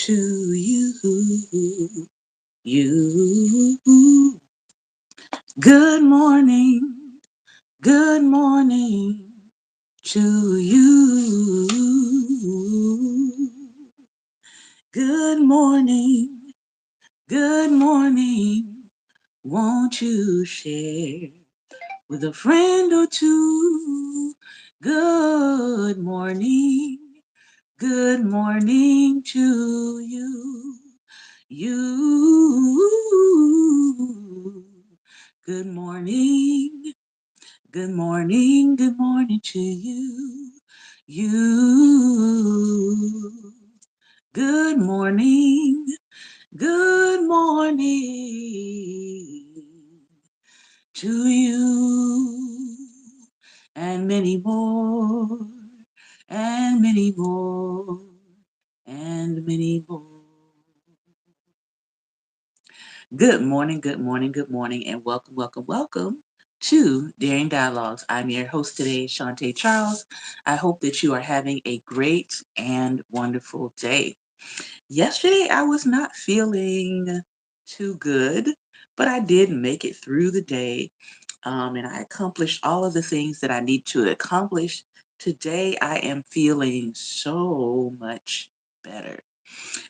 to you. You. Good morning. Good morning to you. Good morning. Good morning. Won't you share with a friend or two? Good morning. Good morning to you. You. Good morning. Good morning. Good morning to you. You. Good morning. Good morning to you. And many more. And many more. And many more. Good morning, good morning, good morning, and welcome, welcome, welcome to Daring Dialogues. I'm your host today, Shantae Charles. I hope that you are having a great and wonderful day. Yesterday, I was not feeling too good, but I did make it through the day, and I accomplished all of the things that I need to accomplish. Today, I am feeling so much better.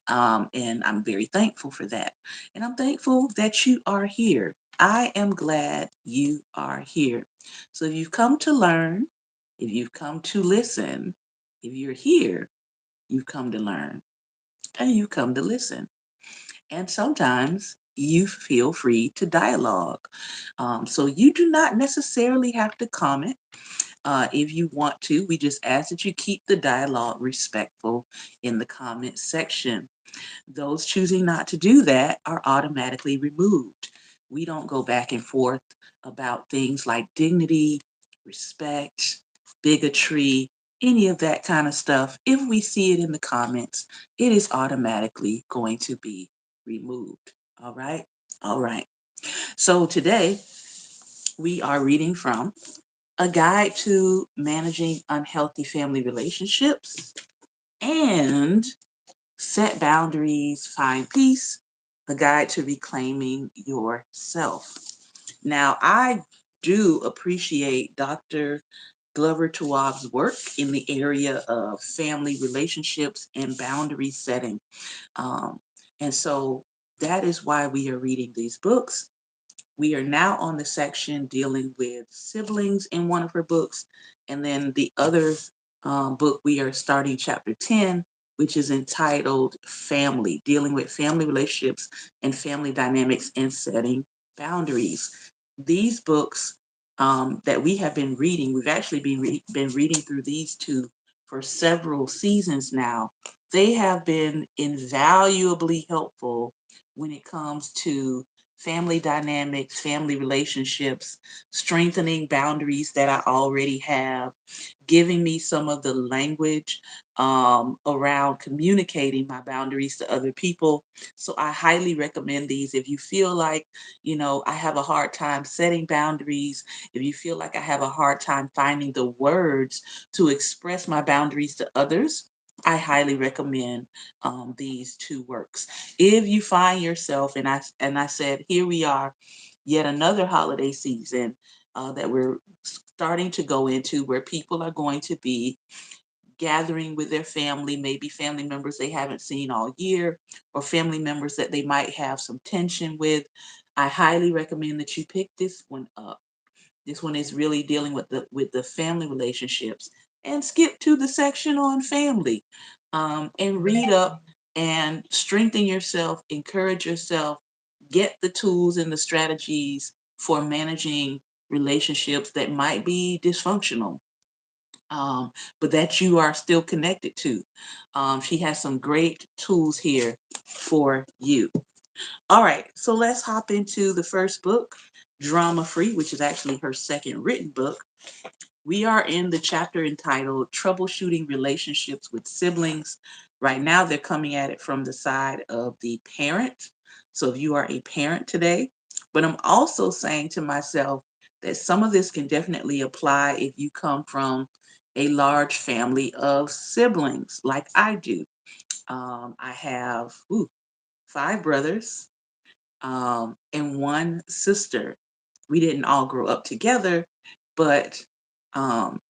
And I'm very thankful for that. And I'm thankful that you are here. I am glad you are here. So if you've come to learn, if you've come to listen, if you're here, you've come to learn and you come to listen. And sometimes you feel free to dialogue. So you do not necessarily have to comment. If you want to, we just ask that you keep the dialogue respectful in the comment section. Those choosing not to do that are automatically removed. We don't go back and forth about things like dignity, respect, bigotry, any of that kind of stuff. If we see it in the comments, it is automatically going to be removed. All right? All right. So today we are reading from A Guide to Managing Unhealthy Family Relationships and Set Boundaries, Find Peace, A Guide to Reclaiming Yourself. Now, I do appreciate Dr. Glover Tawwab's work in the area of family relationships and boundary setting. Um, and so that is why we are reading these books. We are now on the section dealing with siblings in one of her books. And then the other book, we are starting chapter 10, which is entitled Family, dealing with family relationships and family dynamics and setting boundaries. These books that we have been reading, we've actually been reading through these two for several seasons now. They have been invaluably helpful when it comes to family dynamics, family relationships, strengthening boundaries that I already have, giving me some of the language around communicating my boundaries to other people. So I highly recommend these. If you feel like, I have a hard time setting boundaries, if you feel like I have a hard time finding the words to express my boundaries to others, I highly recommend these two works. If you find yourself, and I said, here we are, yet another holiday season that we're starting to go into, where people are going to be gathering with their family, maybe family members they haven't seen all year, or family members that they might have some tension with. I highly recommend that you pick this one up. This one is really dealing with the family relationships, and skip to the section on family, and read up and strengthen yourself, encourage yourself, get the tools and the strategies for managing relationships that might be dysfunctional, but that you are still connected to. She has some great tools here for you. All right, so let's hop into the first book, Drama Free, which is actually her second written book. We are in the chapter entitled Troubleshooting Relationships with Siblings. Right now, they're coming at it from the side of the parent. So if you are a parent today, but I'm also saying to myself that some of this can definitely apply if you come from a large family of siblings like I do. I have five brothers and one sister. We didn't all grow up together, but um,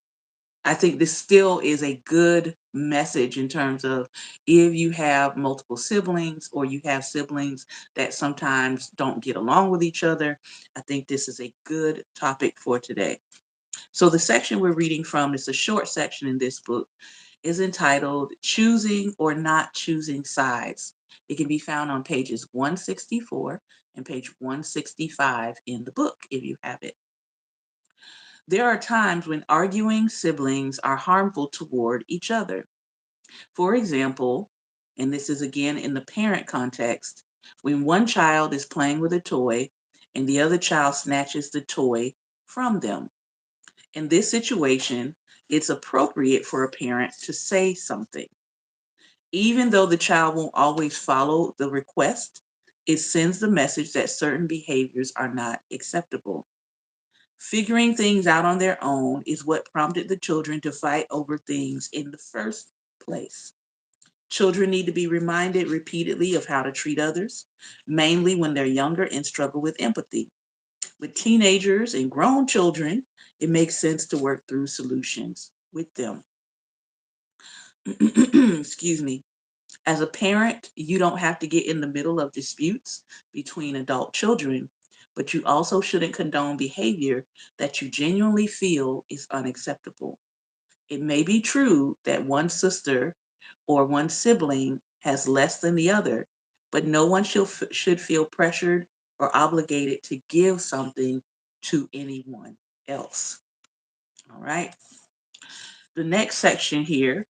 I think this still is a good message in terms of if you have multiple siblings or you have siblings that sometimes don't get along with each other. I think this is a good topic for today. So, the section we're reading from is a short section in this book, is entitled Choosing or Not Choosing Sides. It can be found on pages 164 and page 165 in the book if you have it. There are times when arguing siblings are harmful toward each other. For example, and this is again in the parent context, when one child is playing with a toy and the other child snatches the toy from them. In this situation, it's appropriate for a parent to say something. Even though the child won't always follow the request, it sends the message that certain behaviors are not acceptable. Figuring things out on their own is what prompted the children to fight over things in the first place. Children need to be reminded repeatedly of how to treat others, mainly when they're younger and struggle with empathy. With teenagers and grown children, it makes sense to work through solutions with them. Excuse me. As a parent, you don't have to get in the middle of disputes between adult children, but you also shouldn't condone behavior that you genuinely feel is unacceptable. It may be true that one sister or one sibling has less than the other, but no one should feel pressured or obligated to give something to anyone else. All right. The next section here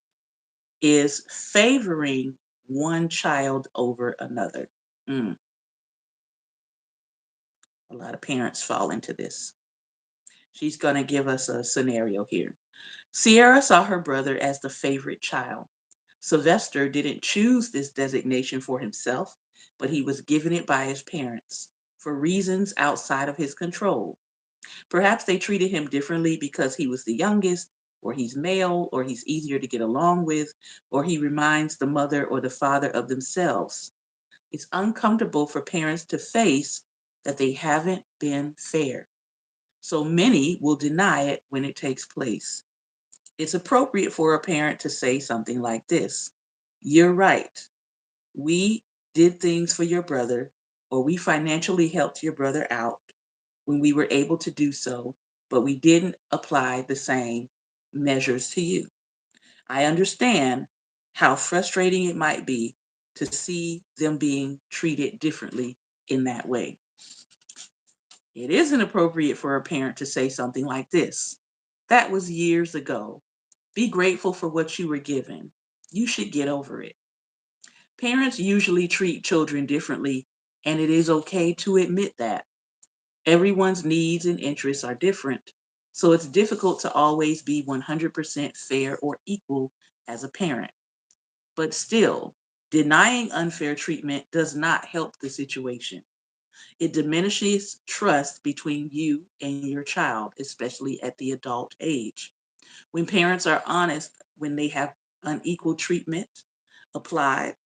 is favoring one child over another. Mm, a lot of parents fall into this. She's going to give us a scenario here. Sierra saw her brother as the favorite child. Sylvester didn't choose this designation for himself, but he was given it by his parents for reasons outside of his control. Perhaps they treated him differently because he was the youngest, or he's male, or he's easier to get along with, or he reminds the mother or the father of themselves. It's uncomfortable for parents to face that they haven't been fair. So many will deny it when it takes place. It's appropriate for a parent to say something like this: You're right. We did things for your brother, or we financially helped your brother out when we were able to do so, but we didn't apply the same measures to you. I understand how frustrating it might be to see them being treated differently in that way. It isn't appropriate for a parent to say something like this: That was years ago. Be grateful for what you were given. You should get over it. Parents usually treat children differently, and it is okay to admit that. Everyone's needs and interests are different, so it's difficult to always be 100% fair or equal as a parent. But still, denying unfair treatment does not help the situation. It diminishes trust between you and your child, especially at the adult age. When parents are honest when they have unequal treatment applied,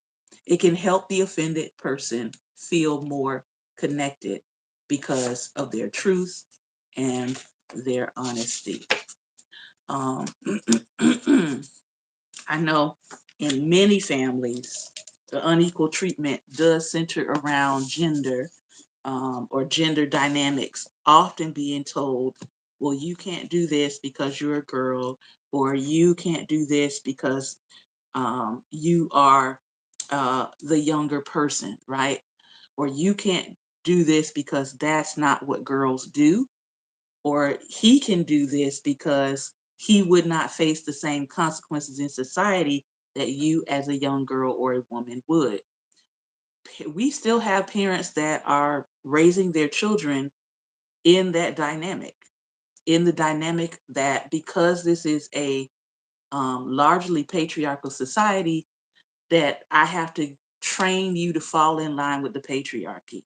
it can help the offended person feel more connected because of their truth and their honesty. Um, I know in many families, the unequal treatment does center around gender, or gender dynamics, often being told, well, you can't do this because you're a girl, or you can't do this because you are the younger person, right? Or you can't do this because that's not what girls do, or he can do this because he would not face the same consequences in society that you as a young girl or a woman would. We still have parents that are raising their children in that dynamic, in the dynamic that because this is a largely patriarchal society, that I have to train you to fall in line with the patriarchy.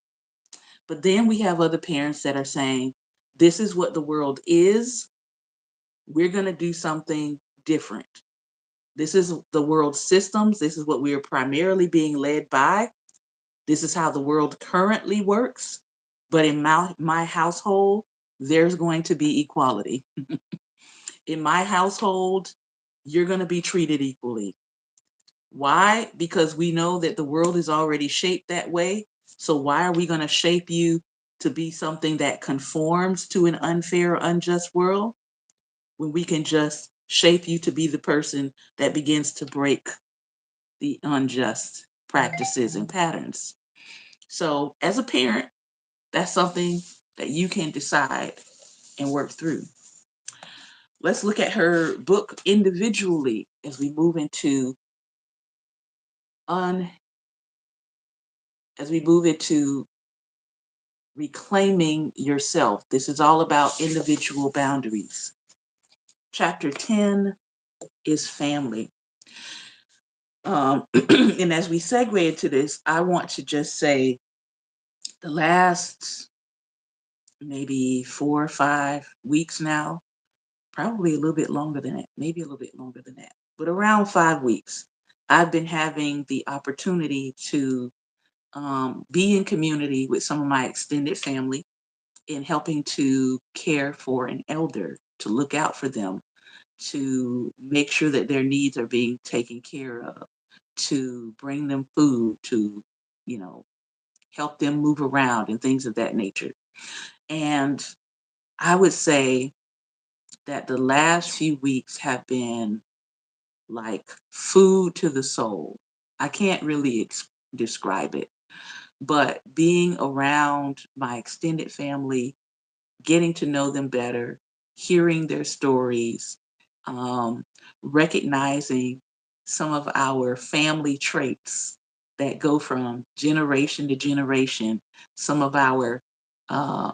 But then we have other parents that are saying, this is what the world is. We're going to do something different. This is the world's systems. This is what we are primarily being led by. This is how the world currently works. But in my household, there's going to be equality. In my household, you're going to be treated equally. Why? Because we know that the world is already shaped that way. So why are we going to shape you to be something that conforms to an unfair or unjust world when we can just shape you to be the person that begins to break the unjust practices and patterns? So as a parent, that's something that you can decide and work through. Let's look at her book individually as we move into un as we move into reclaiming yourself. This is all about individual boundaries. Chapter 10 is family. And as we segue into this, I want to just say the last maybe 4 or 5 weeks now, probably a little bit longer than that, maybe a little bit longer than that, but around 5 weeks, I've been having the opportunity to be in community with some of my extended family in helping to care for an elder, to look out for them, to make sure that their needs are being taken care of, to bring them food, to, you know, help them move around and things of that nature. And I would say that the last few weeks have been like food to the soul. I can't really describe it, but being around my extended family, getting to know them better, hearing their stories, um, recognizing some of our family traits that go from generation to generation, some of our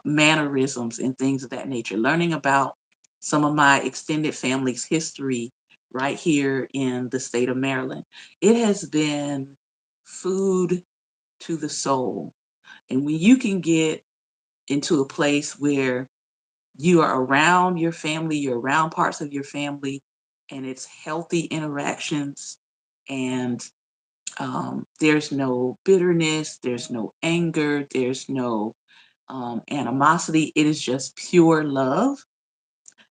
mannerisms and things of that nature, learning about some of my extended family's history right here in the state of Maryland. It has been food to the soul. And when you can get into a place where you are around your family, you're around parts of your family, and it's healthy interactions, and there's no bitterness, there's no anger, there's no animosity. It is just pure love.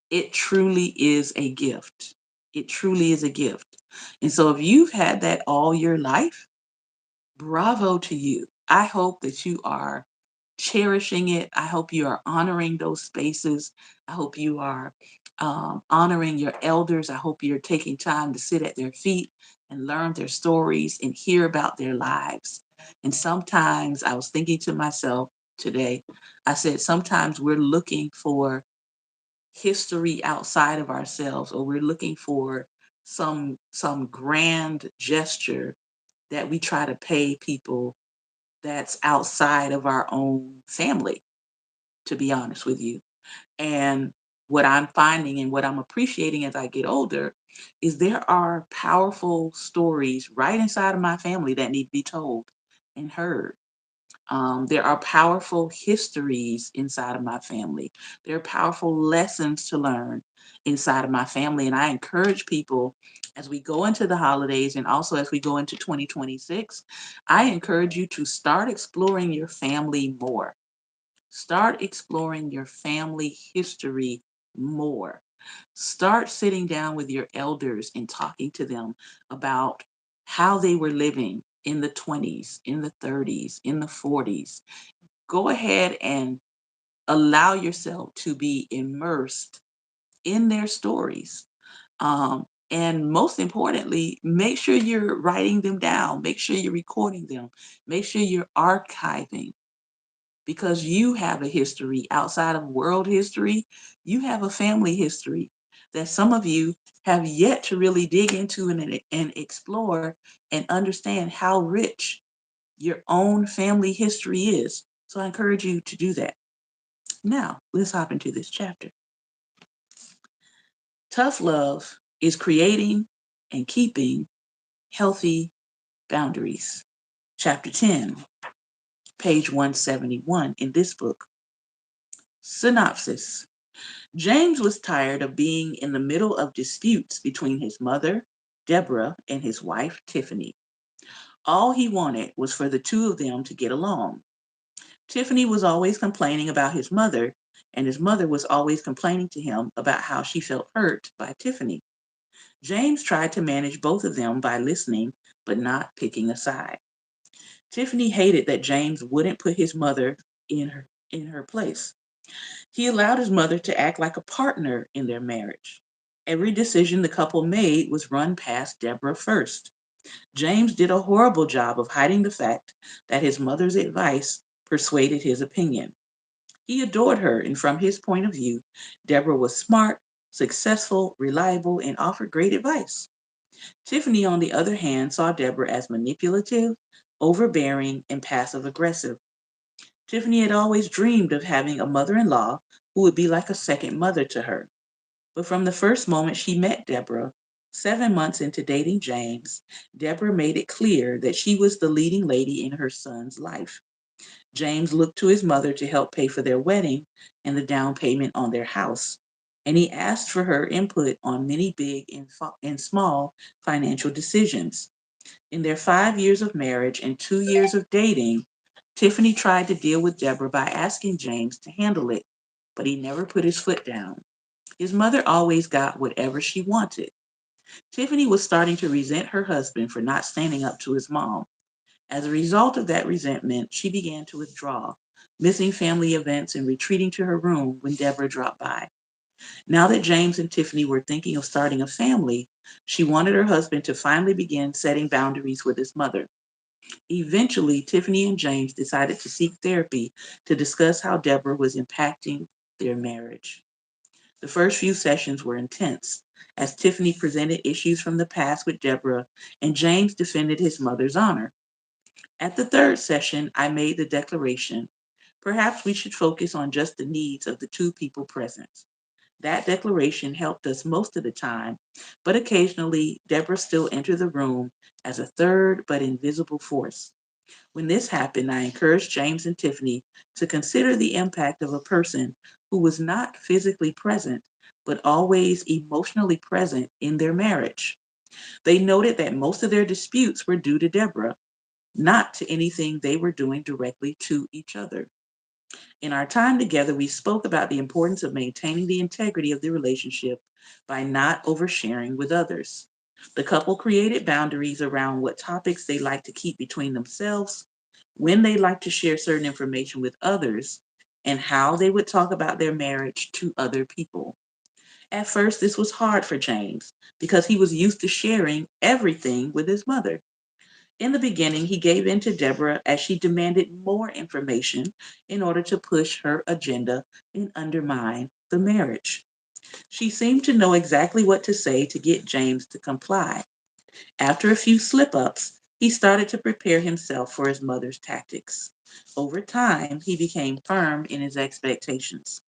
It truly is a gift. It truly is a gift. And so if you've had that all your life, bravo to you. I hope that you are cherishing it. I hope you are honoring those spaces. I hope you are honoring your elders. I hope you're taking time to sit at their feet and learn their stories and hear about their lives. And sometimes I was thinking to myself today, I said, sometimes we're looking for history outside of ourselves, or we're looking for some grand gesture that we try to pay people that's outside of our own family, to be honest with you. And what I'm finding and what I'm appreciating as I get older is there are powerful stories right inside of my family that need to be told and heard. There are powerful histories inside of my family. There are powerful lessons to learn inside of my family. And I encourage people as we go into the holidays and also as we go into 2026, I encourage you to start exploring your family more. Start exploring your family history more. Start sitting down with your elders and talking to them about how they were living in the 20s, in the 30s, in the 40s. Go ahead and allow yourself to be immersed in their stories. And most importantly, make sure you're writing them down, make sure you're recording them, make sure you're archiving, because you have a history outside of world history. You have a family history that some of you have yet to really dig into and explore and understand how rich your own family history is. So I encourage you to do that. Now, let's hop into this chapter. Tough love is creating and keeping healthy boundaries. Chapter 10, page 171 in this book. Synopsis. James was tired of being in the middle of disputes between his mother, Deborah and his wife, Tiffany. All he wanted was for the two of them to get along. Tiffany was always complaining about his mother, and his mother was always complaining to him about how she felt hurt by Tiffany. James tried to manage both of them by listening but not picking a side. Tiffany hated that James wouldn't put his mother in her place. He allowed his mother to act like a partner in their marriage. Every decision the couple made was run past Deborah first. James did a horrible job of hiding the fact that his mother's advice persuaded his opinion. He adored her, and from his point of view, Deborah was smart, successful, reliable, and offered great advice. Tiffany, on the other hand, saw Deborah as manipulative, overbearing, and passive aggressive. Tiffany had always dreamed of having a mother in law who would be like a second mother to her. But from the first moment she met Deborah, 7 months into dating James, Deborah made it clear that she was the leading lady in her son's life. James looked to his mother to help pay for their wedding and the down payment on their house, and he asked for her input on many big and small financial decisions. In their 5 years of marriage and 2 years of dating, Tiffany tried to deal with Deborah by asking James to handle it, but he never put his foot down. His mother always got whatever she wanted. Tiffany was starting to resent her husband for not standing up to his mom. As a result of that resentment, she began to withdraw, missing family events and retreating to her room when Deborah dropped by. Now that James and Tiffany were thinking of starting a family, she wanted her husband to finally begin setting boundaries with his mother. Eventually, Tiffany and James decided to seek therapy to discuss how Deborah was impacting their marriage. The first few sessions were intense, as Tiffany presented issues from the past with Deborah and James defended his mother's honor. At the third session, I made the declaration: perhaps we should focus on just the needs of the two people present. That declaration helped us most of the time, but occasionally Deborah still entered the room as a third but invisible force. When this happened, I encouraged James and Tiffany to consider the impact of a person who was not physically present, but always emotionally present in their marriage. They noted that most of their disputes were due to Deborah, not to anything they were doing directly to each other. In our time together, we spoke about the importance of maintaining the integrity of the relationship by not oversharing with others. The couple created boundaries around what topics they like to keep between themselves, when they like to share certain information with others, and how they would talk about their marriage to other people. At first, this was hard for James because he was used to sharing everything with his mother. In the beginning, he gave in to Deborah as she demanded more information in order to push her agenda and undermine the marriage. She seemed to know exactly what to say to get James to comply. After a few slip ups, he started to prepare himself for his mother's tactics. Over time, he became firm in his expectations.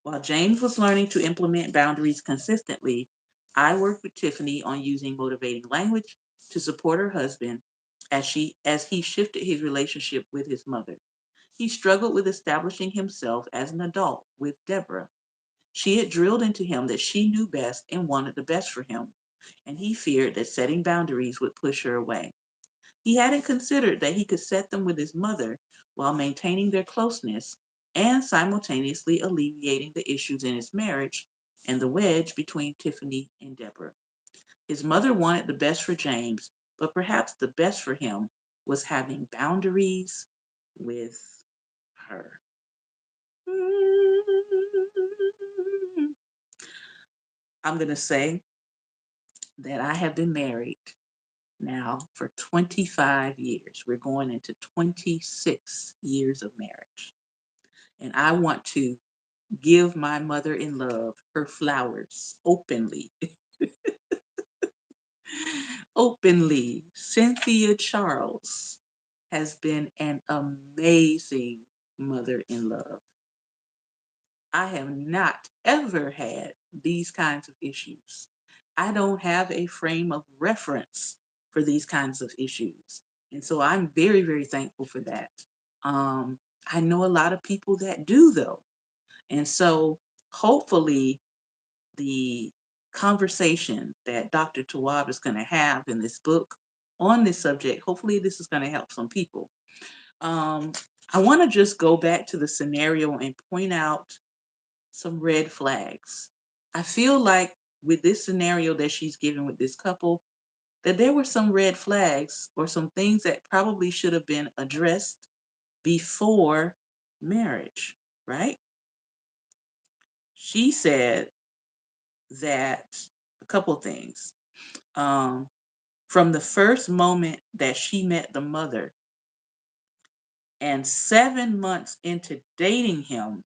While James was learning to implement boundaries consistently, I worked with Tiffany on using motivating language to support her husband as he shifted his relationship with his mother. He struggled with establishing himself as an adult with Deborah. She had drilled into him that she knew best and wanted the best for him, and he feared that setting boundaries would push her away. He hadn't considered that he could set them with his mother while maintaining their closeness and simultaneously alleviating the issues in his marriage and the wedge between Tiffany and Deborah. His mother wanted the best for James, but perhaps the best for him was having boundaries with her. I'm going to say that I have been married now for 25 years. We're going into 26 years of marriage. And I want to give my mother in love her flowers openly. Openly. Cynthia Charles has been an amazing mother in love. I have not ever had these kinds of issues. I don't have a frame of reference for these kinds of issues. And so I'm very, very thankful for that. Um, I know a lot of people that do, though. And so hopefully the conversation that Dr. Tawab is going to have in this book on this subject. Hopefully, this is going to help some people. Um, I want to just go back to the scenario and point out some red flags. I feel like with this scenario that she's given with this couple, that there were some red flags or some things that probably should have been addressed before marriage, right? She said that a couple things. Um, from the first moment that she met the mother and 7 months into dating him,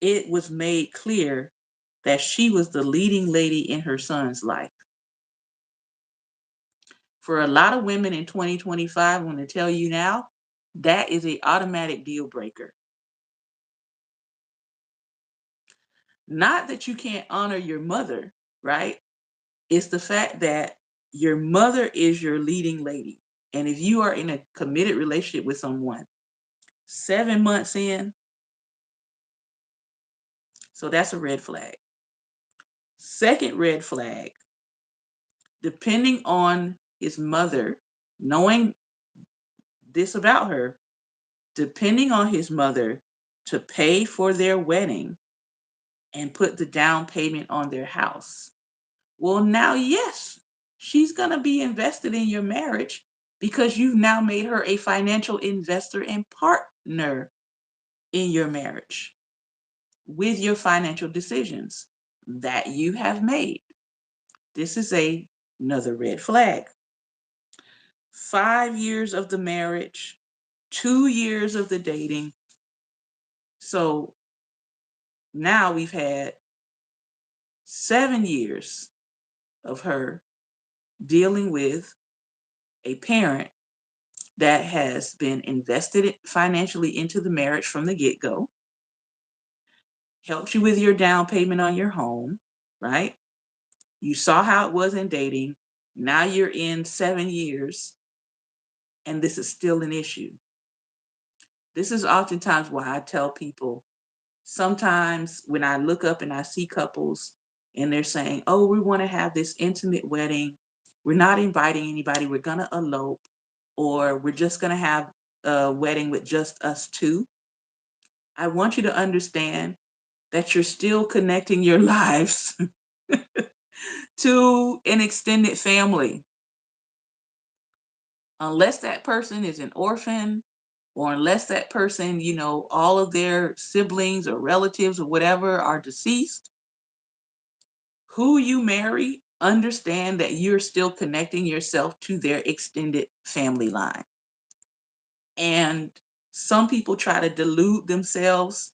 it was made clear that she was the leading lady in her son's life. For a lot of women in 2025, I want to tell you now, that is a automatic deal breaker. Not that you can't honor your mother, right? It's the fact that your mother is your leading lady. And if you are in a committed relationship with someone 7 months in, so that's a red flag. Second red flag, depending on his mother, knowing this about her, depending on his mother to pay for their wedding and put the down payment on their house. Well, now, yes, she's going to be invested in your marriage because you've now made her a financial investor and partner in your marriage with your financial decisions that you have made. This is another red flag. 5 years of the marriage, 2 years of the dating. So now we've had 7 years of her dealing with a parent that has been invested financially into the marriage from the get-go, helped you with your down payment on your home, right? You saw how it was in dating. Now you're in 7 years, and this is still an issue. This is oftentimes why I tell people sometimes when I look up and I see couples and they're saying, oh, we want to have this intimate wedding. We're not inviting anybody. We're going to elope, or we're just going to have a wedding with just us two. I want you to understand that you're still connecting your lives to an extended family. Unless that person is an orphan, or unless that person, all of their siblings or relatives or whatever are deceased, who you marry, understand that you're still connecting yourself to their extended family line. And some people try to delude themselves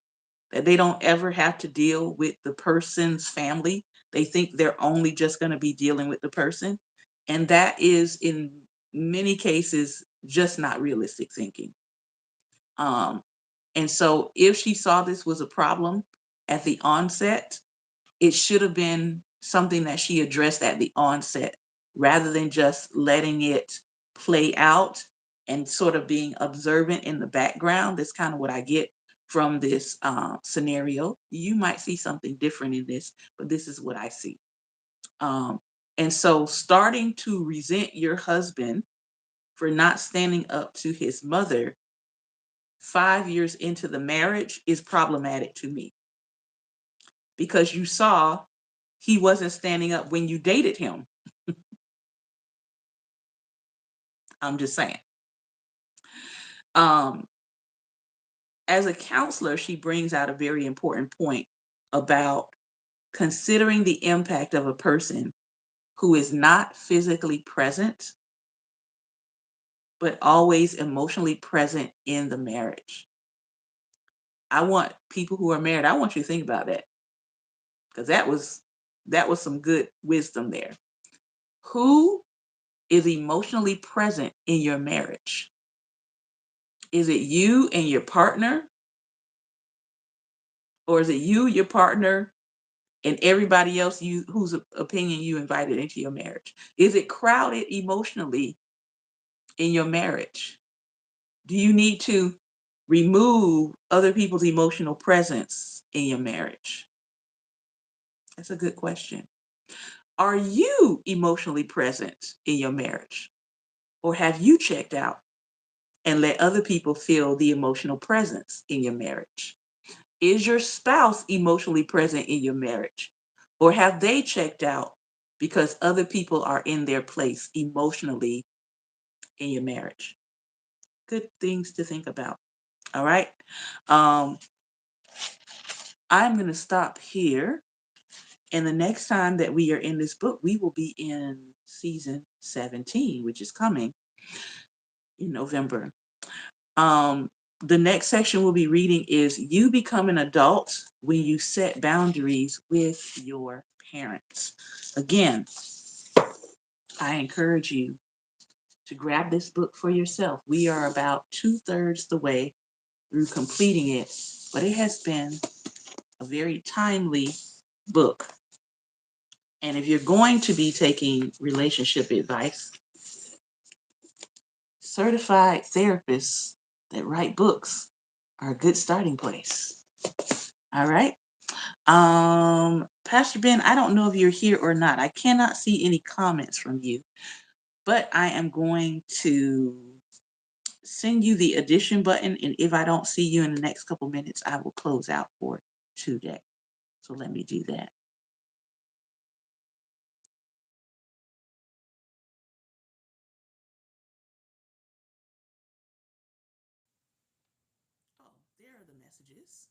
that they don't ever have to deal with the person's family. They think they're only just going to be dealing with the person. And that is, in many cases, just not realistic thinking. Um, and so if she saw this was a problem at the onset, it should have been something that she addressed at the onset rather than just letting it play out and sort of being observant in the background. That's kind of what I get from this scenario. You might see something different in this, but this is what I see. Um, and so starting to resent your husband for not standing up to his mother 5 years into the marriage is problematic to me, because you saw he wasn't standing up when you dated him. I'm just saying. Um, as a counselor, she brings out a very important point about considering the impact of a person who is not physically present, but always emotionally present in the marriage. I want people who are married, I want you to think about that, because that was some good wisdom there. Who is emotionally present in your marriage? Is it you and your partner? Or is it you, your partner, and everybody else whose opinion you invited into your marriage? Is it crowded emotionally in your marriage? Do you need to remove other people's emotional presence in your marriage? That's a good question. Are you emotionally present in your marriage? Or have you checked out and let other people feel the emotional presence in your marriage? Is your spouse emotionally present in your marriage? Or have they checked out because other people are in their place emotionally in your marriage? Good things to think about. All right. Um, I'm going to stop here. And the next time that we are in this book, we will be in season 17, which is coming in November. Um, the next section we'll be reading is You Become an Adult When You Set Boundaries with Your Parents. Again, I encourage you to grab this book for yourself. We are about two-thirds the way through completing it, but it has been a very timely book. And if you're going to be taking relationship advice, certified therapists that write books are a good starting place. All right. Pastor Ben, I don't know if you're here or not. I cannot see any comments from you, but I am going to send you the addition button. And if I don't see you in the next couple minutes, I will close out for today. So let me do that. Oh, there are the messages.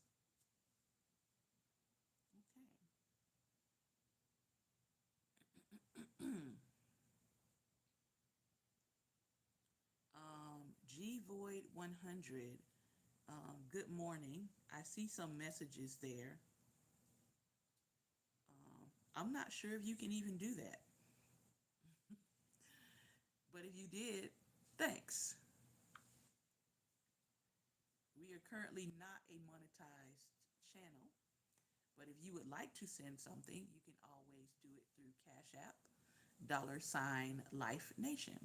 Okay. G Void 100. Good morning. I see some messages there. I'm not sure if you can even do that, but if you did, thanks. We are currently not a monetized channel, but if you would like to send something, you can always do it through Cash App, $Life Nation.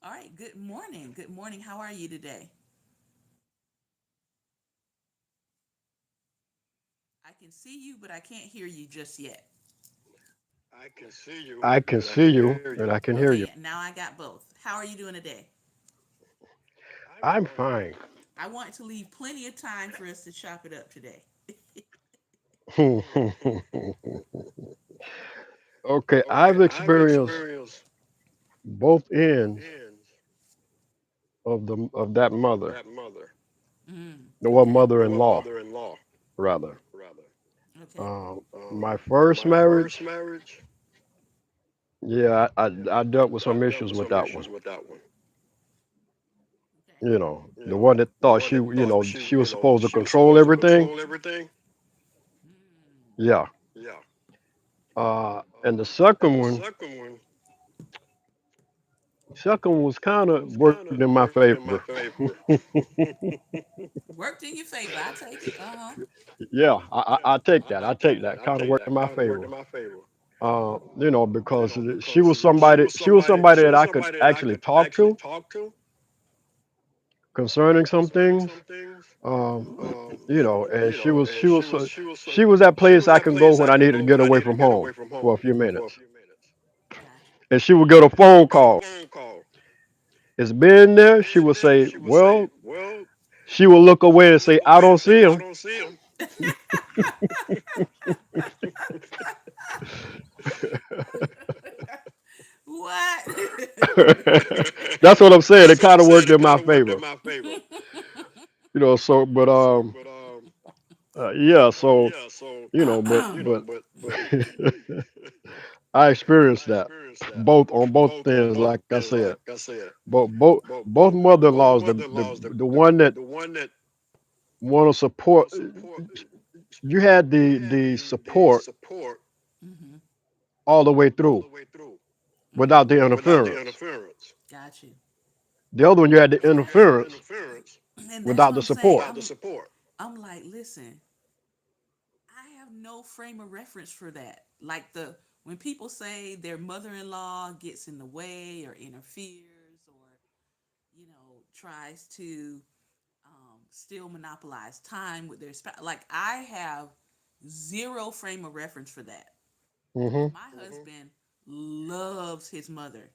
All right, good morning. Good morning. How are you today? I can see you, but I can't hear you just yet. I can see you and I can hear you. Okay, now I got both. How are you doing today? I'm fine. I want to leave plenty of time for us to chop it up today. Okay, I've experienced both ends of that mother, the one Okay. mother-in-law rather. Okay. My first marriage, yeah, I dealt with some issues with that one. Okay. You know, the one that thought she was supposed to control everything. Mm. Yeah. And the second one was kind of worked in my favor. Worked in your favor. I take it. Uh huh. Yeah, I take that. I take that. Kind of worked in my favor. Because she was somebody that I could actually talk to concerning some things. And she was that place I can go when I needed to get away from home for a few minutes. Gotcha. And she would get a phone call. It's been there. She would say, well, she would look away and say, I don't see him. What? That's what I'm saying. It kind of worked in my favor. But yeah, so but I experienced that both on both ends, like I said. Both mother-in-laws, the one that want to support, you had the support Mm-hmm. all the way through Mm-hmm. without the interference. Got you. The other one, you had the interference And that's without what the I'm saying. support. I'm like, listen, I have no frame of reference for that. Like the when people say their mother-in-law gets in the way or interferes or tries to still monopolize time with their spouse. Like I have zero frame of reference for that. Mhm. My husband loves his mother,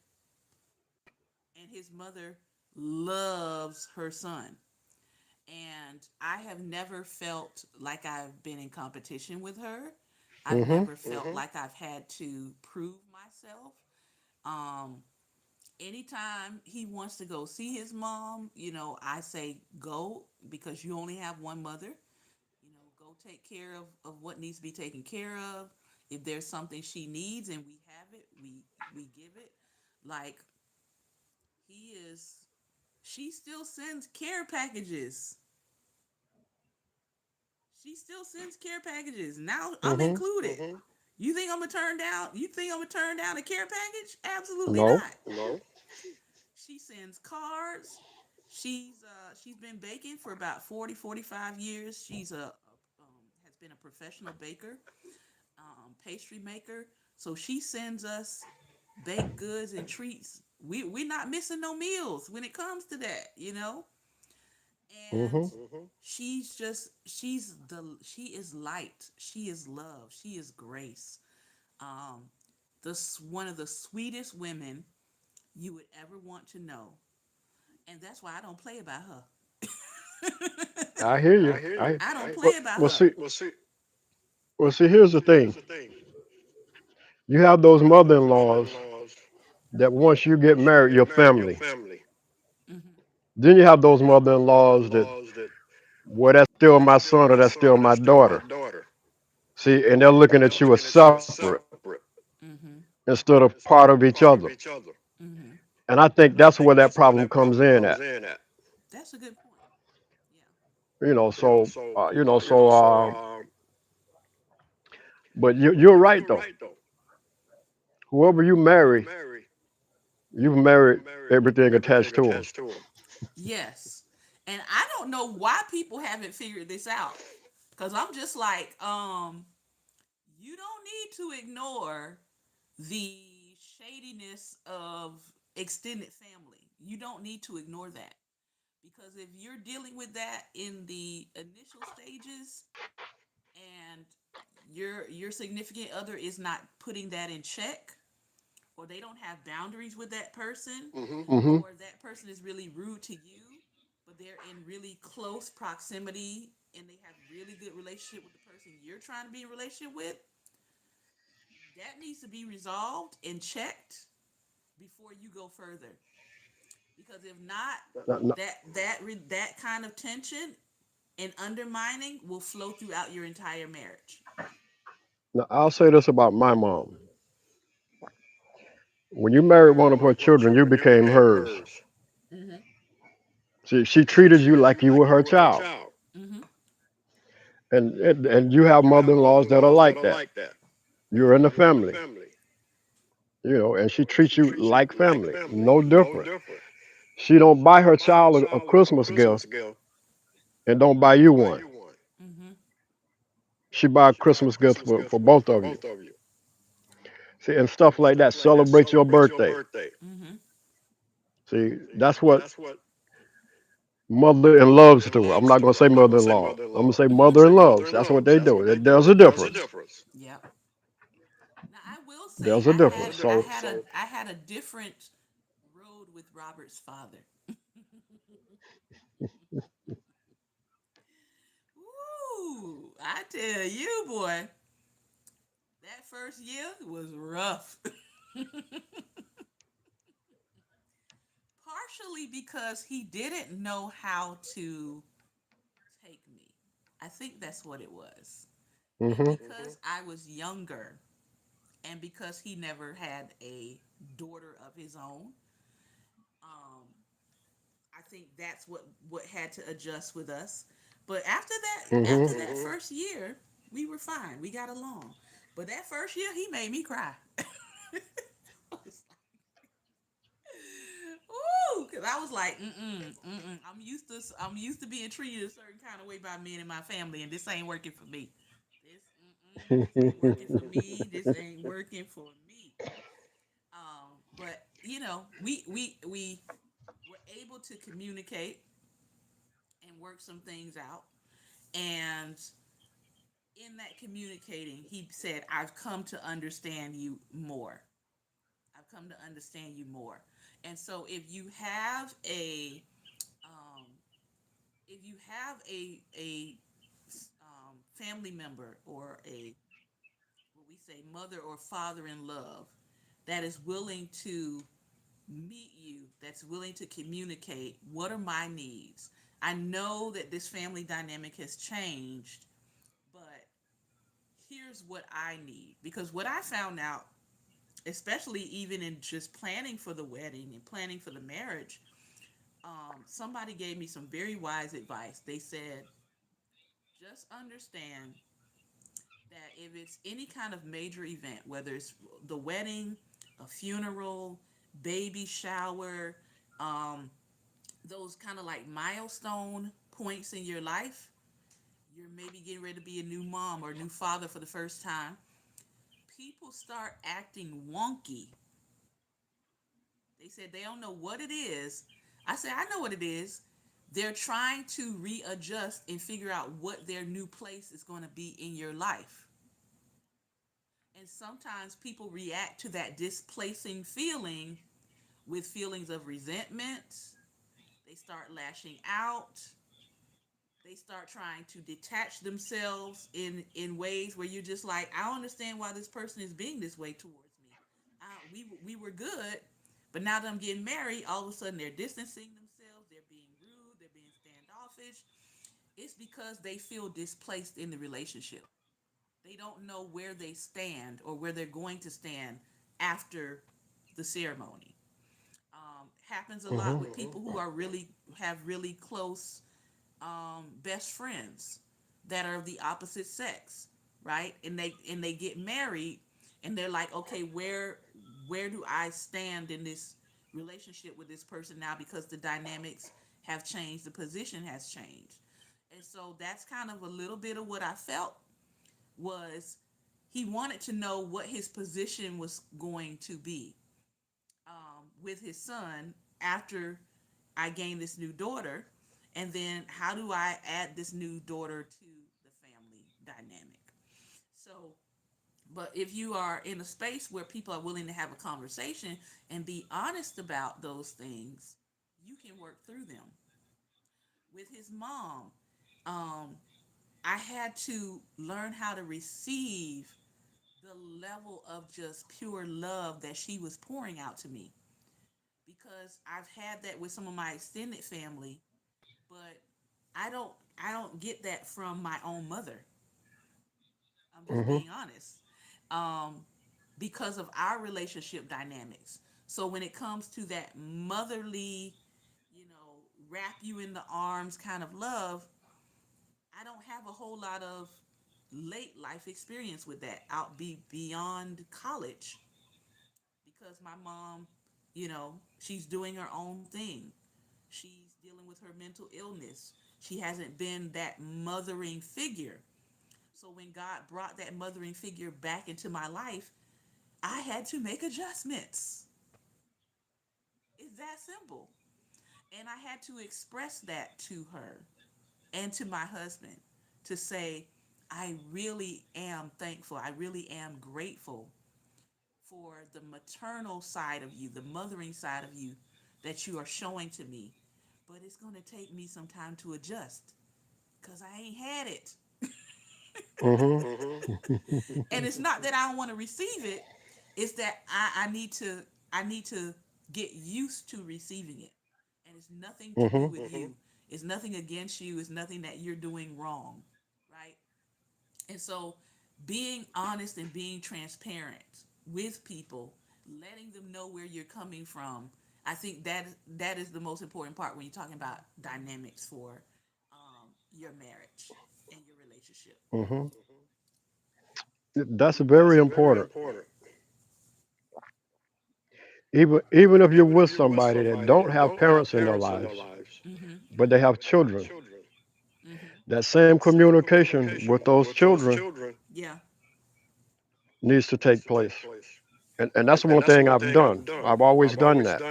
and his mother loves her son. And I have never felt like I've been in competition with her. I've Mhm. never felt like I've had to prove myself. Um, Anytime he wants to go see his mom, I say go because you only have one mother. Go take care of what needs to be taken care of. If there's something she needs and we have it, we give it. Like he is she still sends care packages. She still sends care packages. Now I'm Mhm. included. You think I'm gonna turn down? You think I'm gonna turn down a care package? Absolutely No. not. No. She sends cards. She's been baking for about 40, 45 years. She's has been a professional baker, pastry maker. So she sends us baked goods and treats. We're not missing no meals when it comes to that. And Mhm. she is light. She is love. She is grace. Um, one of the sweetest women you would ever want to know, and that's why I don't play about her. I hear I you. hear you. I don't Well, play about well, her. see, Well, see, well, see. Here's the thing. here's the thing. You have those You have those mother-in-laws mother-in-laws that once you that get once you married, get your married, your family. family. Mm-hmm. Then you have Then those you have those mother-in-laws that, mother-in-laws that, well, that's still that's my still son or my that's son still or my that's still my daughter. daughter. See, and they're And looking they're at you looking as at you as separate separate. Mm-hmm. instead of Instead part of of each part of other. each other. Mm-hmm. And I think And I that's think where that that's where problem that comes problem in comes at. in at. That's a good point. Yeah. You know, so So, you know, so so but but you're right you're though. right though. Whoever you Whoever you marry, marry, you've you married married everything everything attached to them. attached to them. Yes. And I don't know why people haven't figured this out. Cause I'm just like, you don't need to ignore the shadiness of extended family. You don't need to ignore that. Because if you're dealing with that in the initial stages and your significant other is not putting that in check, or they don't have boundaries with that person, Hmm. or that person is really rude to you, but they're in really close proximity and they have really good relationship with the person you're trying to be in relationship with, that needs to be resolved and checked before you go further. Because if not, Now, that kind of tension and undermining will flow throughout your entire marriage. now, I'll say this about my mom. When you married one of her children, you Children, you became became hers. hers. Mm-hmm. She She treated you treated like you you like were you her were her child. child. Mm-hmm. And you have You have mother-in-laws that are mother-in-laws that like are that. like that. You're in the You're in the family, family, and she treats she you treats you like like family, family, no no different. different. She don't She buy her don't buy her child a child a Christmas gift Christmas gift and don't buy and you don't buy one. you one. Mm-hmm. She buy a She buy a Christmas gift Christmas for, gift for both for of you. both of you. See, and stuff like that. Stuff like that. Celebrate your Celebrate your birthday. birthday. Mm-hmm. See, See, that's what that's what mother-in-loves mother-in do. I'm loves not gonna do. say I'm not gonna say mother-in-law. I'm gonna mother-in-law. say I'm gonna say mother-in-loves. That's what mother-in-loves. they That's do. what they do. There's a There's a difference. difference. Yep. Now I will say There's a difference. So, I had a different road with Robert's father. Woo! I tell you, boy, that first year was rough. Partially because he didn't know how to take me. I think that's what it was. And hmm because I was younger, and because he never had a daughter of his own, um, I think that's what had to adjust with us. But hmm after that first year, we were fine. We got along. But that first year, he made me cry. I was like, ooh, because I was like, I'm used to being treated a certain kind of way by men in my family, and this ain't working for me. This ain't working for me. This ain't working for me. But we were able to communicate and work some things out, and in that communicating, he said, I've come to understand you more. I've come to understand you more. And so um, if you have a family member or a what we say mother or father in love that is willing to meet you, that's willing to communicate, what are my needs? I know that this family dynamic has changed, but here's what I need. Because what I found out, especially even in just planning for the wedding and planning for the marriage, somebody gave me some very wise advice. They said, just understand that if it's any kind of major event, whether it's the wedding, a funeral, baby shower, um, those kind of like milestone points in your life, you're maybe getting ready to be a new mom or a new father for the first time, people start acting wonky. They said they don't know what it is. I said, I know what it is. They're trying to readjust and figure out what their new place is going to be in your life. And sometimes people react to that displacing feeling with feelings of resentment. They start lashing out. They start trying to detach themselves in ways where you're just like, I don't understand why this person is being this way towards me. We were good, but now that I'm getting married, all of a sudden they're distancing themselves. They're being rude. They're being standoffish. It's because they feel displaced in the relationship. They don't know where they stand or where they're going to stand after the ceremony. Happens a lot with Mhm. people who are really have really close best friends that are of the opposite sex, right? And they get married, and they're like, okay, where do I stand in this relationship with this person now because the dynamics have changed, the position has changed, and so that's kind of a little bit of what I felt was he wanted to know what his position was going to be with his son after I gained this new daughter, and then how do I add this new daughter to the family dynamic? So, but if you are in a space where people are willing to have a conversation and be honest about those things, you can work through them. With his mom, um, I had to learn how to receive the level of just pure love that she was pouring out to me because I've had that with some of my extended family, but I don't get that from my own mother. I'm just Mhm. being honest. Um, because of our relationship dynamics. So when it comes to that motherly, wrap you in the arms kind of love, I don't have a whole lot of late life experience with that. Out be beyond college because my mom, she's doing her own thing. She's dealing with her mental illness. She hasn't been that mothering figure. So when God brought that mothering figure back into my life, I had to make adjustments. It's that simple. And I had to express that to her and to my husband to say, I really am thankful. I really am grateful for the maternal side of you, the mothering side of you that you are showing to me. But it's going to take me some time to adjust because I ain't had it. Mhm. And it's not that I don't want to receive it, it's that I need to get used to receiving it. And it's nothing to do Mhm. with you. It's nothing against you. It's nothing that you're doing wrong, right? And so being honest and being transparent with people, letting them know where you're coming from, I think that is the most important part when you're talking about dynamics for your marriage and your relationship. Mhm. That's very important. Even if you're with somebody that don't have parents in their lives, Mm-hmm. but they have children, Mm-hmm. that same communication with those children Yeah. needs to take place. And that's one thing I've done. I've always done that.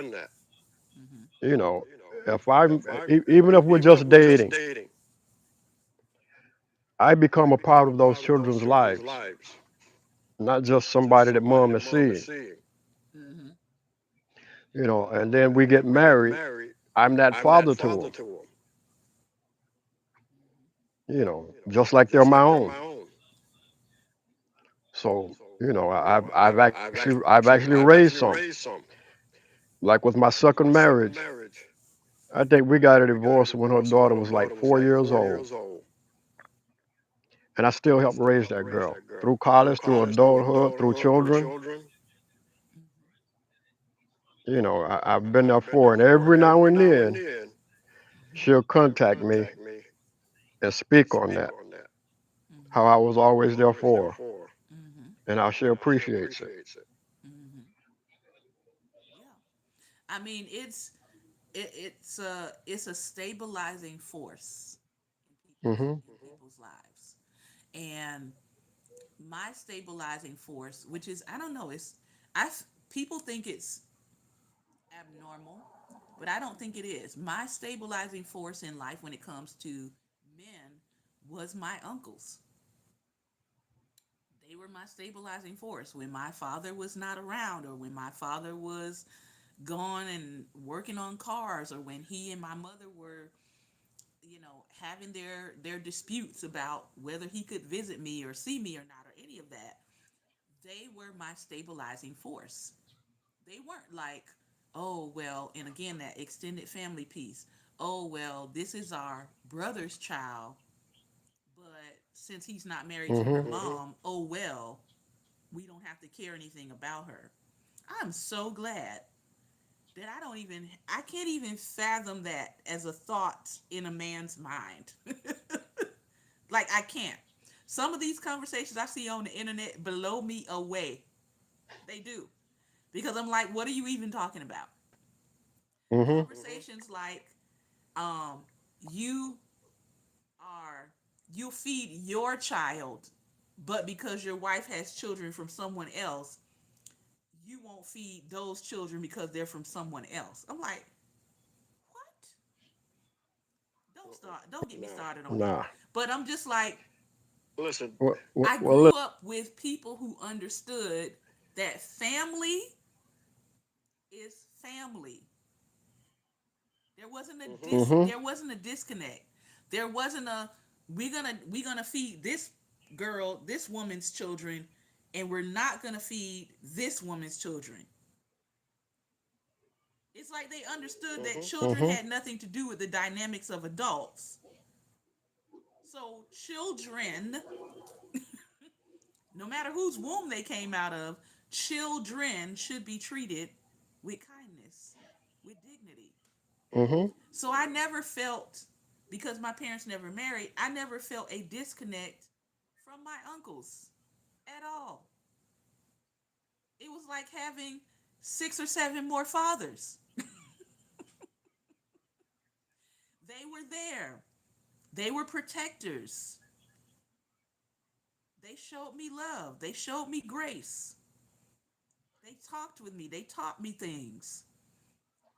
Mm-hmm. You know, if I'm even if we're just dating, I become a part of those children's lives, not just somebody that mom is seeing. Mm-hmm. And then we get married. I'm that father to them, just like they're my own. So, I've actually raised some. Like with my second marriage, I think we got a divorce when her daughter was like 4 years old, and I still helped raise that girl through college, through adulthood, through children. Mm-hmm. I've been there for her, and every now and then Mm-hmm. she'll contact me and speak on that, how I was always there for her, Mm-hmm. and how she appreciates it. Mm-hmm. Yeah. I mean, it's a stabilizing force in Hmm. people's lives, and my stabilizing force, which is I don't know, I people think it's abnormal, but I don't think it is. My stabilizing force in life when it comes to men was my uncles. They were my stabilizing force when my father was not around, or when my father was gone and working on cars, or when he and my mother were, having their disputes about whether he could visit me or see me or not, or any of that. They were my stabilizing force. They weren't like, oh well, and again, that extended family piece. Oh well, this is our brother's child, but since he's not married to her Hmm. mom, oh well, we don't have to care anything about her. I'm so glad that I can't even fathom that as a thought in a man's mind. Like, I can't. Some of these conversations I see on the internet blow me away. They do. Because I'm like, what are you even talking about? Hmm. Conversations like, um, you are, you'll feed your child, but because your wife has children from someone else, you won't feed those children because they're from someone else. I'm like, what? Don't get me started on that. Nah. But I'm just like, Well, well, I well, grew up with people who understood that family is family. hmm. There wasn't a disconnect. There wasn't a we're gonna feed this girl, this woman's children, and we're not gonna feed this woman's children. It's like they understood that children Hmm. had nothing to do with the dynamics of adults. So children, no matter whose womb they came out of, children should be treated with kindness, with dignity. Hmm. So I never felt, because my parents never married, I never felt a disconnect from my uncles at all. It was like having six or seven more fathers. They were there. They were protectors. They showed me love. They showed me grace. They talked with me. They taught me things.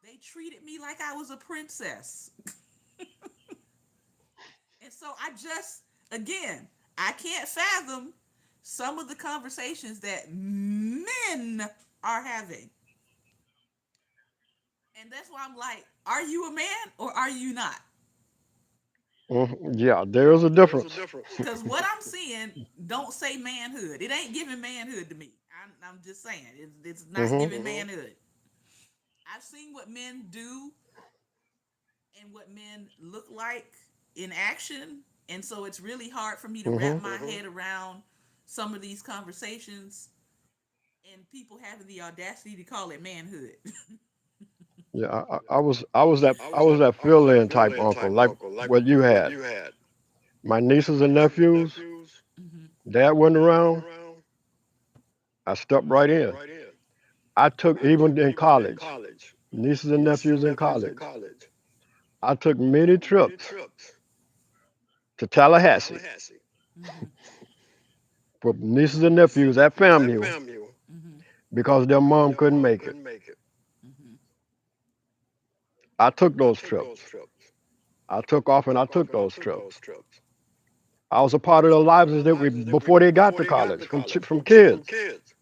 They treated me like I was a princess. And so again, I can't fathom some of the conversations that men are having. And that's why I'm like, are you a man or are you not? Yeah, there is a difference. Because what I'm seeing don't say manhood. It ain't giving manhood to me. I'm just saying, it's not Hmm. giving manhood. I've seen what men do and what men look like in action. And so it's really hard for me to Hmm. wrap my head around some of these conversations and people having the audacity to call it manhood. Yeah, I was that fill-in type uncle, like what you had. My nieces and nephews, Mm-hmm. dad wasn't around. I stepped right in. I took even in college, nieces and nephews in college. I took many trips to Tallahassee Mm-hmm. for nieces and nephews at FAMU Mm-hmm. because their mom couldn't make it. Mm-hmm. I took those trips. I took off and I took those trips. I was a part of their lives as they were, before they got to college, from kids.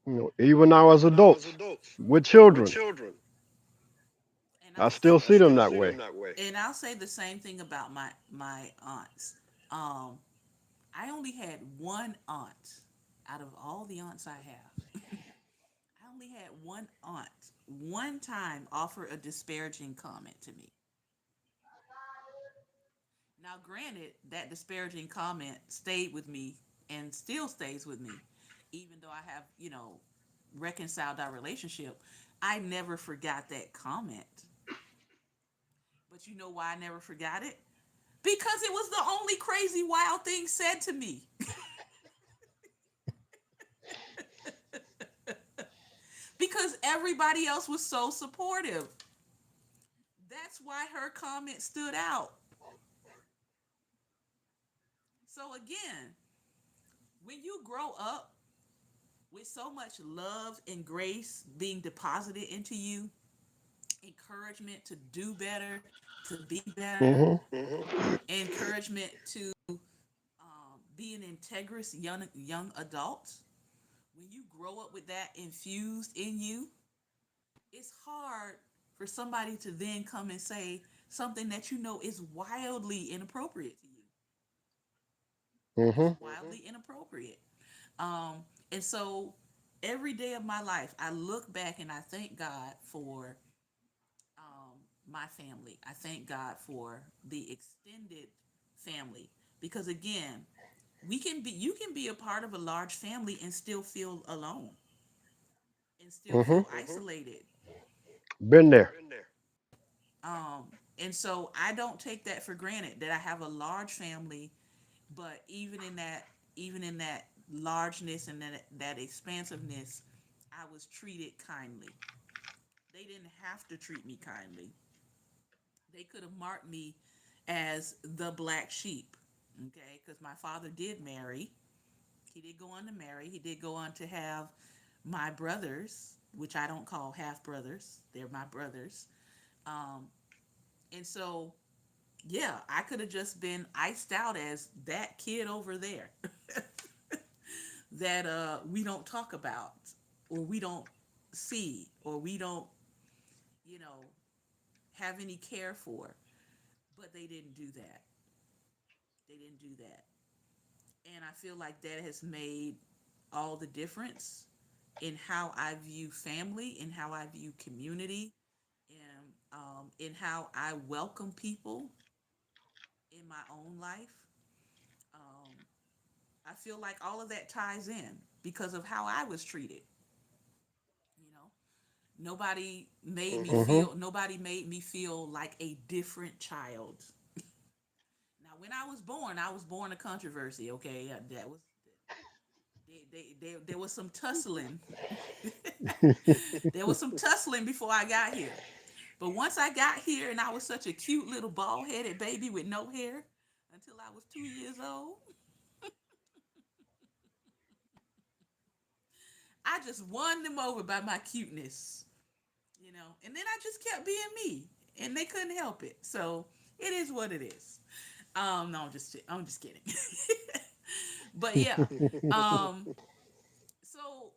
You know, even now as adults with children, And I I'll still see say, them that way. and I'll say the same thing about my aunts. Um, I only had one aunt out of all the aunts I have. I only had one aunt one time offer a disparaging comment to me. Now, granted, that disparaging comment stayed with me and still stays with me, even though I have, reconciled our relationship. I never forgot that comment. But you know why I never forgot it? Because it was the only crazy, wild thing said to me. Because everybody else was so supportive. That's why her comment stood out. So, again, when you grow up with so much love and grace being deposited into you, encouragement to do better, to be better, Hmm. encouragement to be an integrous young adult. When you grow up with that infused in you, it's hard for somebody to then come and say something that you know is wildly inappropriate to you. It's Hmm. wildly inappropriate. Um, and so every day of my life, I look back and I thank God for my family. I thank God for the extended family because again, you can be a part of a large family and still feel alone and still Hmm. feel isolated. Been there. Um, and so I don't take that for granted that I have a large family, but even in that largeness and that expansiveness, I was treated kindly. They didn't have to treat me kindly. They could have marked me as the black sheep, okay? Because my father did marry. He did go on to marry. He did go on to have my brothers, which I don't call half brothers. They're my brothers. Um, and so, yeah, I could have just been iced out as that kid over there that we don't talk about or we don't see or we don't, you know, have any care for. But they didn't do that. They didn't do that. And I feel like that has made all the difference in how I view family, in how I view community, and in how I welcome people in my own life. Um, I feel like all of that ties in because of how I was treated. You know, Hmm. nobody made me feel like a different child. Now, when I was born a controversy. Okay, that was there was some tussling. There was some tussling before I got here. But once I got here and I was such a cute little bald headed baby with no hair until I was 2 years old, I just won them over by my cuteness, And then I just kept being me, and they couldn't help it. So it is what it is. No, I'm just kidding. But yeah, um, so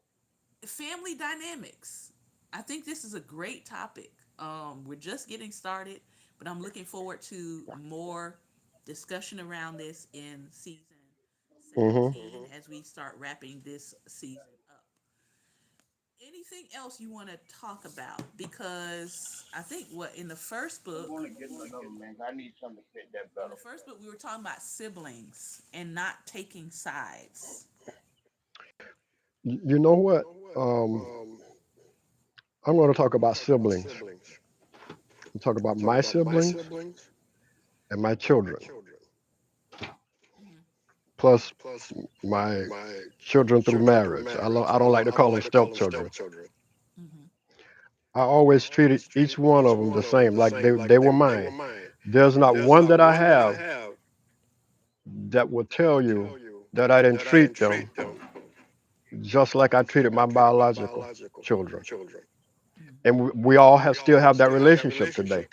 family dynamics. I think this is a great topic. We're just getting started, but I'm looking forward to more discussion around this in season Hmm. 17 as we start wrapping this season up. Anything else you want to talk about? Because I think what in the first book we were talking about siblings and not taking sides. You know what? Um, I'm going to talk about siblings. I'm talk about my siblings and my children, Mm-hmm. plus my children through marriage. I don't like to call them stepchildren. Mm-hmm. I always treated each one of them the same, like they were mine. There's not one that I have that will tell you that I didn't treat them just like I treated my biological children. And we all have still have that relationship today,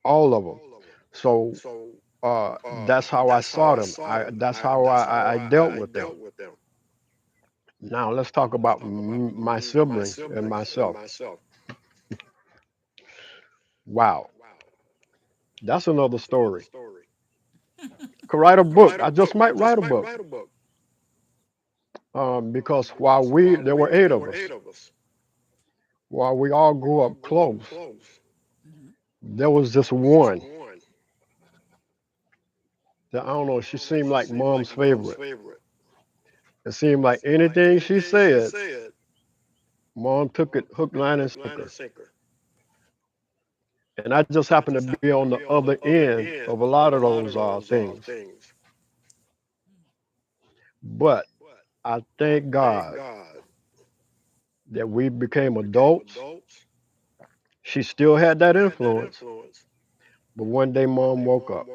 all of them. So that's how I saw them. That's how I dealt with them. Now let's talk about my siblings and myself. Wow, that's another story. Could write a book. I just might write a book. Because while there were eight of us, while we all grew up close, Mm-hmm. there was this one that I don't know. She seemed like mom's favorite. It seemed like anything she said, mom took it hook, line, and sinker. And I just happened to be on the other end of a lot of those things. But I thank God that we became adults. She still had that influence, but one day mom woke up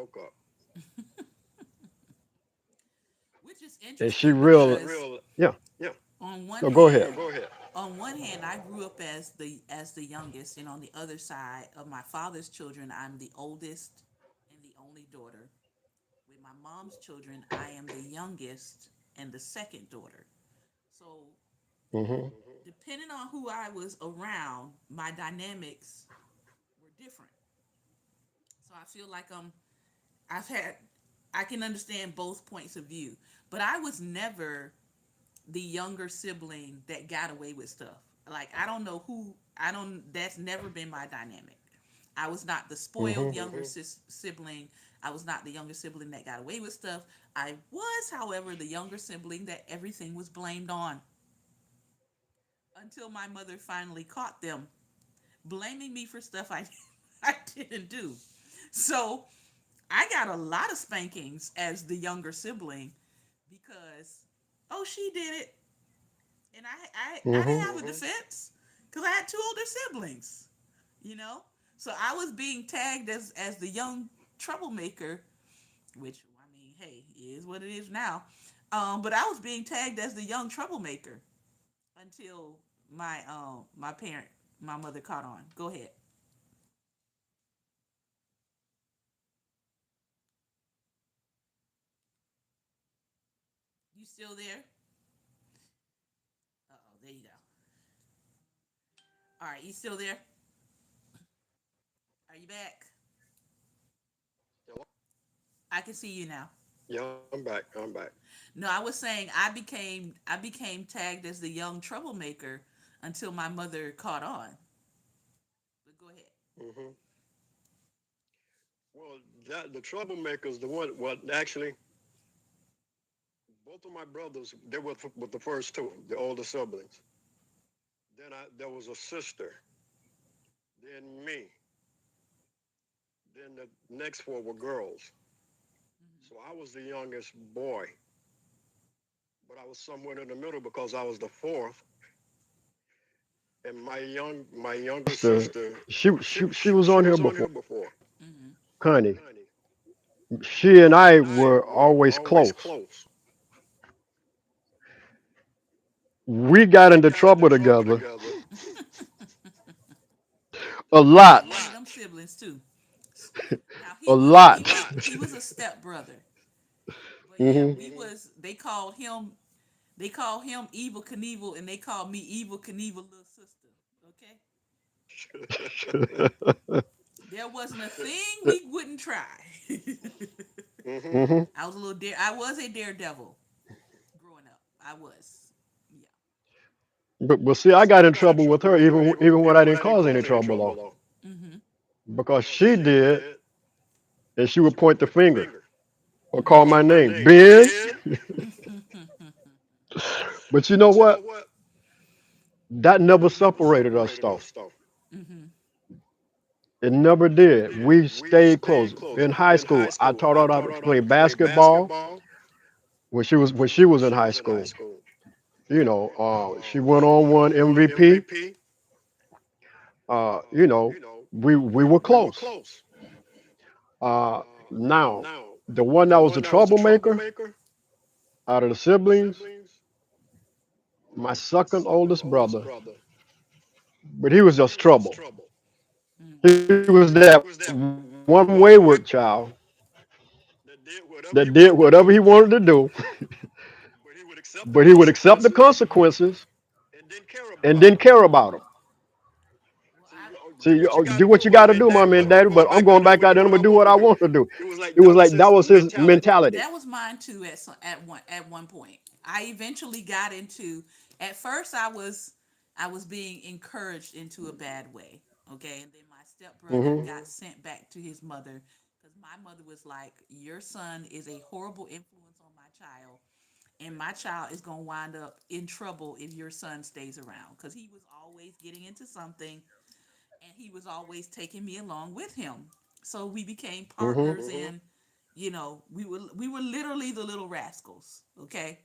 Which is and she interesting real, because yeah. on one No, go ahead. hand, I grew up as the youngest, and on the other side of my father's children, I'm the oldest and the only daughter. With my mom's children, I am the youngest and the second daughter. So, Hmm. depending on who I was around, my dynamics were different. So I feel like I've had I can understand both points of view, but I was never the younger sibling that got away with stuff. Like I don't know who I don't. That's never been my dynamic. I was not the spoiled Hmm. younger sibling. I was not the younger sibling that got away with stuff. I was, however, the younger sibling that everything was blamed on until my mother finally caught them blaming me for stuff I didn't do. So I got a lot of spankings as the younger sibling because oh she did it and I didn't Hmm. have a defense because I had two older siblings, you know. So I was being tagged as the young troublemaker, which I mean, hey, is what it is now. But I was being tagged as the young troublemaker until my mother caught on. Go ahead. You still there? Uh oh, there you go. All right, you still there? Are you back? I can see you now. Yeah, I'm back. I'm back. No, I was saying I became tagged as the young troublemaker until my mother caught on. But go ahead. Hmm. Well, the troublemakers, the one, well, actually, both of my brothers, they were with the first two, the older siblings. There was a sister, then me, then the next four were girls. Mm-hmm. So I was the youngest boy, but I was somewhere in the middle because I was the fourth, and my younger sister, she was on here before, Mm-hmm. Connie. She and I were always close. We got into trouble together a I had lot, one of them siblings too. Now a he was he lot. was he was a step brother. But yeah, Hmm. we was they called him Evil Knievel and they called me Evil Knievel little sister. Okay? There wasn't a thing we wouldn't try. Hmm. I was a daredevil growing up. I was. Yeah. But see, I got in trouble with her even when I didn't cause any trouble though, Mm-hmm. because she did, and she would point the finger or call my name, Ben. But you know what? That never separated us though. Mm-hmm. It never did. We stayed close. In high school, I taught her how to play basketball when she was in high school. She went on one MVP. You know, we were close. Uh, Now, the one that was the troublemaker out of the siblings, my second oldest brother, but he was just trouble. Mm. He was that one one wayward child that did whatever he wanted to do, but he would accept the consequences and didn't care about them. Well, I See, do what you got to do, mommy and daddy, but I'm going back out there and I'm gonna do what I want to do. It was like that was his mentality. that was mine too at one point. I eventually got into at first I was being encouraged into a bad way. Okay. And then my stepbrother Hmm. got sent back to his mother because my mother was like, your son is a horrible influence on my child. And my child is going to wind up in trouble if your son stays around because he was always getting into something and he was always taking me along with him. So we became Hmm. partners in, we were literally the little rascals. Okay,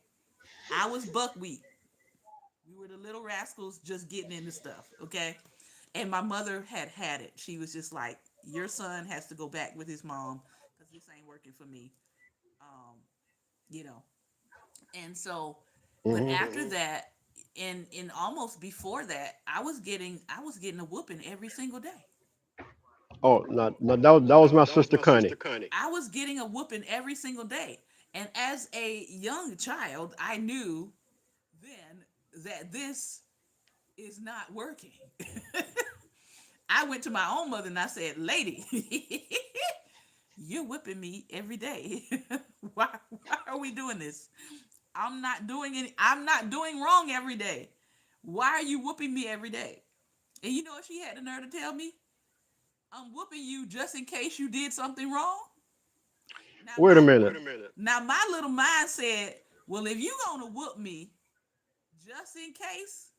I was buckwheat. We were the little rascals just getting into stuff. Okay, and my mother had it. She was just like, your son has to go back with his mom because this ain't working for me. Um, you know, and so, but Hmm. after that, in almost before that, I was getting a whooping every single day. Oh, no, that was my sister Connie. I was getting a whooping every single day. And as a young child, I knew then that this is not working. I went to my own mother and I said, lady, you're whipping me every day. Why are we doing this? I'm not doing wrong every day. Why are you whooping me every day? And you know what she had the nerve to tell me? I'm whooping you just in case you did something wrong. Now Wait a my minute. now my little mind said, well, if you gonna whoop me just in case,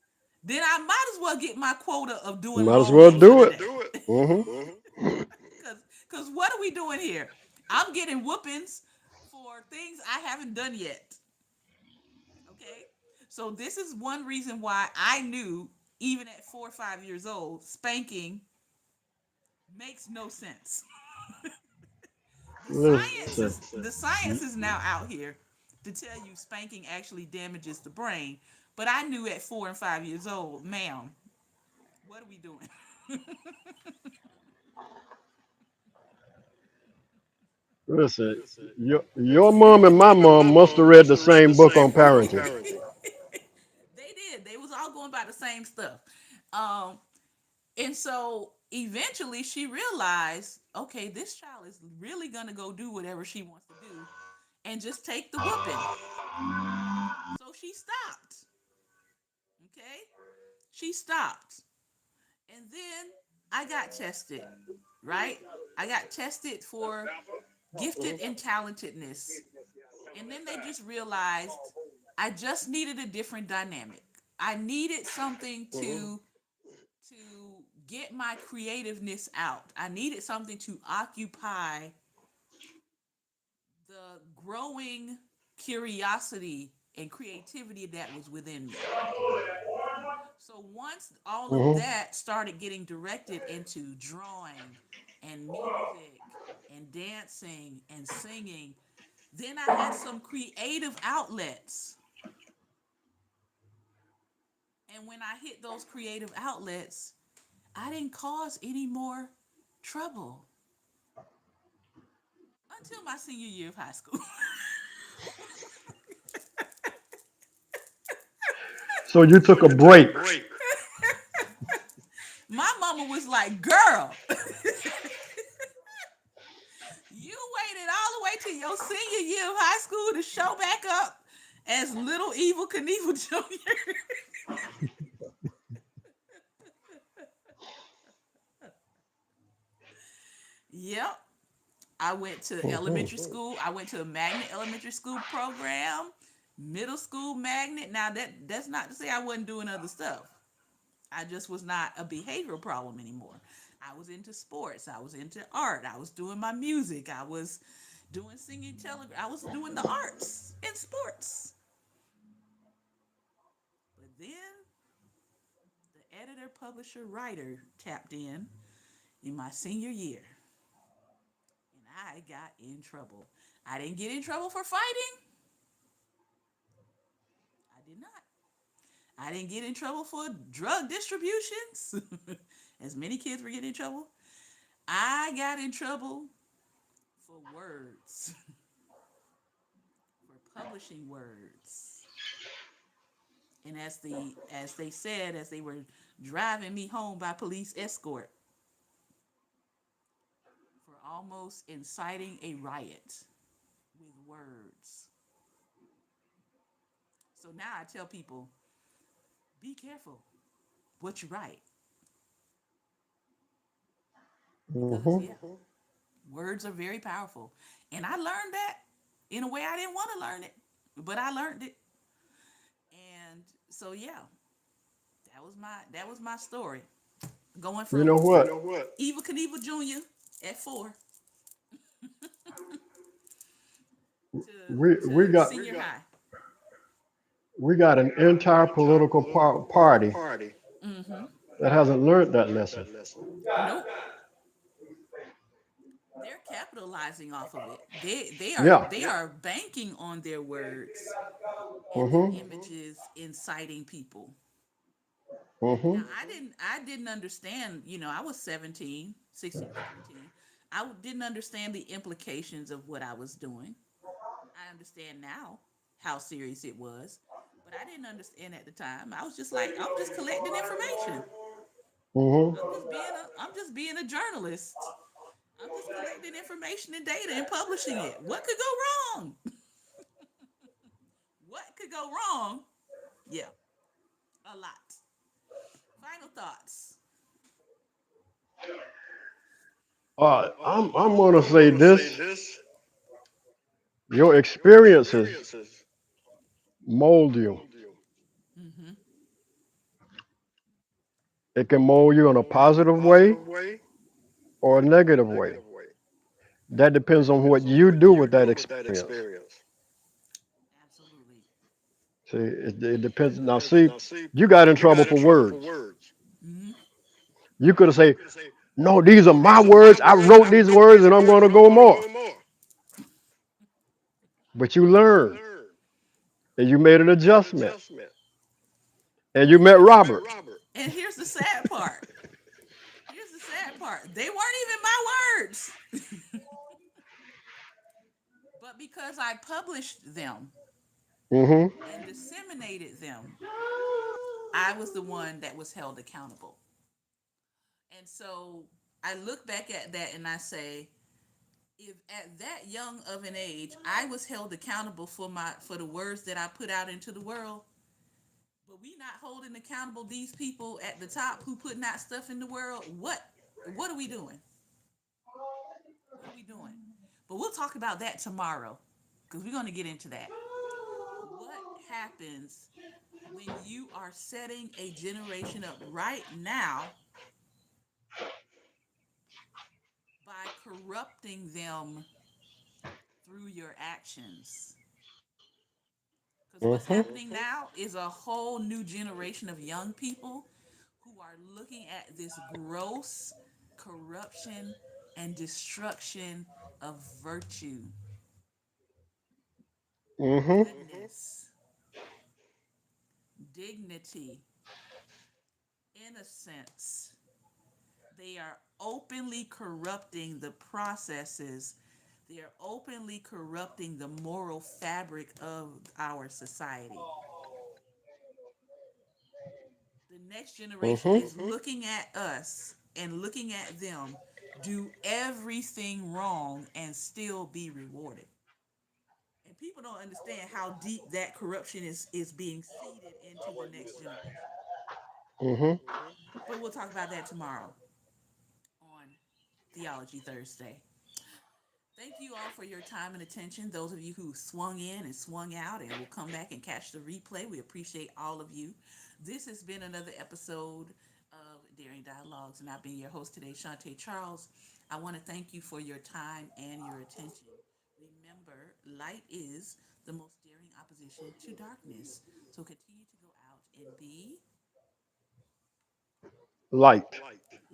then I might as well get my quota of doing Might as wrong well extra do it. today. Hmm. Cause what are we doing here? I'm getting whoopings for things I haven't done yet. Okay? So this is one reason why I knew even at 4 or 5 years old, spanking makes no sense. the science Listen, is the science is now out here to tell you spanking actually damages the brain. But I knew at 4 and 5 years old, ma'am, what are we doing? listen. Your mom and my mom must have read the same book on parenting. They did. They was all going by the same stuff. Um, and so eventually she realized, okay, this child is really gonna go do whatever she wants to do and just take the whooping. So she stopped. Okay? She stopped. And then I got tested, right? I got tested for gifted and talentedness. And then they just realized I just needed a different dynamic. I needed something to get my creativeness out. I needed something to occupy the growing curiosity and creativity that was within me. So once all of Hmm. that started getting directed into drawing and music and dancing and singing, then I had some creative outlets. And when I hit those creative outlets, I didn't cause any more trouble until my senior year of high school. So you took a break. My mama was like, girl, you waited all the way to your senior year of high school to show back up as little evil Knievel Jr. Yep. I went to Hmm. elementary school. I went to a magnet elementary school program, middle school magnet. Now that's not to say I wasn't doing other stuff. I just was not a behavioral problem anymore. I was into sports. I was into art. I was doing my music. I was doing singing telegram. I was doing the arts and sports. But then the editor, publisher, writer tapped in my senior year, and I got in trouble. I didn't get in trouble for fighting. I did not. I didn't get in trouble for drug distributions, as many kids were getting in trouble. I got in trouble for words, for publishing words. And as they said, as they were driving me home by police escort for almost inciting a riot with words. So now I tell people, be careful what you write because Mm-hmm. yeah, words are very powerful. And I learned that in a way I didn't want to learn it, but I learned it. And so yeah, that was my story. Going You from know what? Evil Knievel Jr. at 4 We we to got senior high. we got an entire political party Mm-hmm. that hasn't learned that lesson. Nope. They're capitalizing off of it. They are Yeah. they are banking on their words and their Mm-hmm. images inciting people. Now Mm-hmm. I didn't understand, I was 17, 16, 17. Didn't understand the implications of what I was doing. I understand now how serious it was, but I didn't understand at the time. I was just like, I'm just collecting information. Mm-hmm. I'm just being a journalist. I'm just collecting information and data and publishing it. What could go wrong? What could go wrong? Yeah, a lot. Final thoughts. I'm gonna say this: your experiences mold you. Mm-hmm. It can mold you in a positive way or a negative way. That depends on what you do with that experience. Absolutely. See, it depends. Now, see, you got in trouble for words. Mm-hmm. You could have said, "No, these are my words. I wrote these words, and I'm going to go more." But you learned, and you made an adjustment, and you And met Robert. here's the sad part. Here's the sad part. They weren't even my words. But because I published them Mm-hmm. and disseminated them, I was the one that was held accountable. And so I look back at that and I say, if at that young of an age I was held accountable for the words that I put out into the world, but we not holding accountable these people at the top who putting out stuff in the world, what are we doing? What are we doing? But we'll talk about that tomorrow because we're going to get into that. What happens when you are setting a generation up right now by corrupting them through your actions? Because what's Mm-hmm. happening now is a whole new generation of young people who are looking at this gross corruption and destruction of virtue, Mm-hmm. goodness, dignity, innocence. They are openly corrupting the processes. They are openly corrupting the moral fabric of our society. The next generation Mm-hmm. is looking at us and looking at them do everything wrong and still be rewarded. And people don't understand how deep that corruption is being seeded into the next generation. Mm-hmm. But we'll talk about that tomorrow on Theology Thursday. Thank you all for your time and attention. Those of you who swung in and swung out and will come back and catch the replay, we appreciate all of you. This has been another episode of Daring Dialogues, and I've been your host today, Shantae Charles. I want to thank you for your time and your attention. Remember, light is the most daring opposition to darkness. So continue to go out and be Light.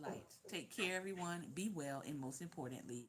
light. Take care, everyone. Be well, and most importantly,